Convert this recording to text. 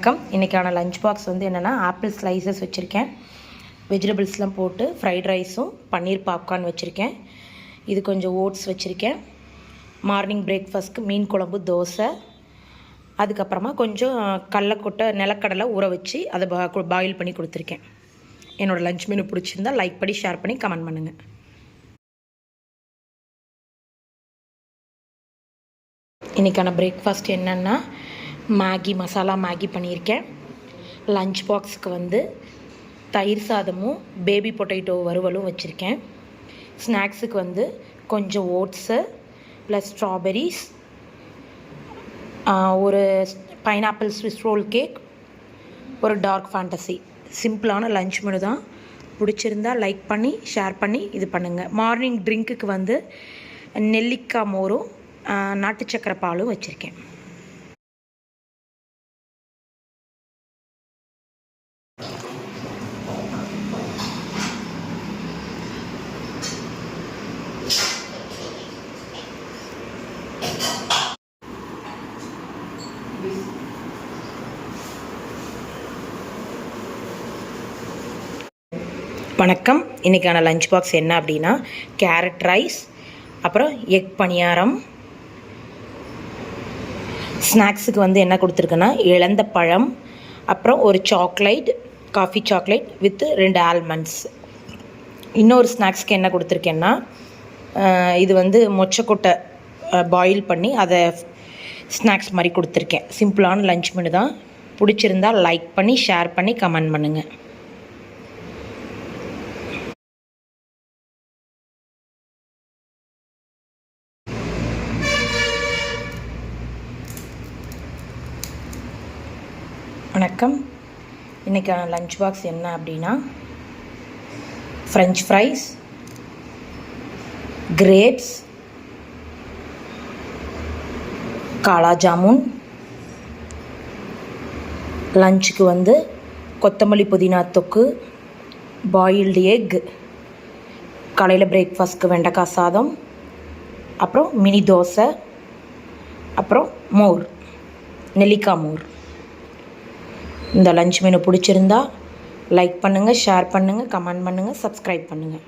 வணக்கம். இன்றைக்கான lunch box வந்து என்னென்னா ஆப்பிள் ஸ்லைசஸ் வச்சுருக்கேன், வெஜிடபிள்ஸ்லாம் போட்டு ஃப்ரைட் ரைஸும் பன்னீர் பாப்கார்ன் வச்சுருக்கேன். இது கொஞ்சம் ஓட்ஸ் வச்சுருக்கேன். மார்னிங் பிரேக்ஃபாஸ்ட்க்கு மீன் குழம்பு, தோசை, அதுக்கப்புறமா கொஞ்சம் கடலக்கொட்டை நிலக்கடலை ஊற வச்சு அதை பாயில் பண்ணி கொடுத்துருக்கேன். என்னோடய லஞ்ச் மெனு பிடிச்சிருந்தால் லைக் பண்ணி ஷேர் பண்ணி கமெண்ட் பண்ணுங்கள். இன்றைக்கான பிரேக்ஃபாஸ்ட் என்னென்னா மசாலா மேகி பண்ணியிருக்கேன். லஞ்ச் பாக்ஸுக்கு வந்து தயிர் சாதமும் பேபி பொட்டேட்டோ வறுவலும் வச்சுருக்கேன். ஸ்நாக்ஸுக்கு வந்து கொஞ்சம் ஓட்ஸு ப்ளஸ் ஸ்ட்ராபெரிஸ், ஒரு பைனாப்பிள் ஸ்விஸ் ரோல் கேக், ஒரு டார்க் ஃபேண்டசி. சிம்பிளான லஞ்ச் மெனு தான். பிடிச்சிருந்தால் லைக் பண்ணி ஷேர் பண்ணி இது பண்ணுங்கள். மார்னிங் ட்ரிங்க்குக்கு வந்து நெல்லிக்காய் மோரும் நாட்டு சக்கரை பாலும் வச்சுருக்கேன். வணக்கம். இன்றைக்கான லஞ்ச் பாக்ஸ் என்ன அப்படின்னா கேரட் ரைஸ், அப்புறம் எக் பணியாரம். ஸ்நாக்ஸுக்கு வந்து என்ன கொடுத்துருக்கேன்னா இழந்த பழம், அப்புறம் ஒரு chocolate, coffee chocolate with 2 almonds. இன்னொரு ஸ்நாக்ஸ்க்கு என்ன கொடுத்துருக்கேன்னா இது வந்து மொச்சக்கொட்டை பாயில் பண்ணி அதை ஸ்நாக்ஸ் மாதிரி கொடுத்துருக்கேன். சிம்பிளான லஞ்ச் மெனு தான். பிடிச்சிருந்தால் லைக் பண்ணி ஷேர் பண்ணி கமெண்ட் பண்ணுங்கள். வணக்கம். இன்றைக்கான லஞ்ச் பாக்ஸ் என்ன அப்படின்னா ஃப்ரெஞ்ச் ஃப்ரைஸ், கிரேப்ஸ், காலா ஜாமுன். லஞ்சுக்கு வந்து கொத்தமல்லி புதினா தொக்கு, பாயில்டு எக், காலையில் பிரேக்ஃபாஸ்ட்க்கு வெண்டைக்காய் சாதம், அப்புறம் மினி தோசை, அப்புறம் மோர், நெல்லிக்காய் மோர். இந்த லஞ்ச் மெனு பிடிச்சிருந்தா லைக் பண்ணுங்கள், ஷேர் பண்ணுங்கள், கமெண்ட் பண்ணுங்கள், சப்ஸ்கிரைப் பண்ணுங்கள்.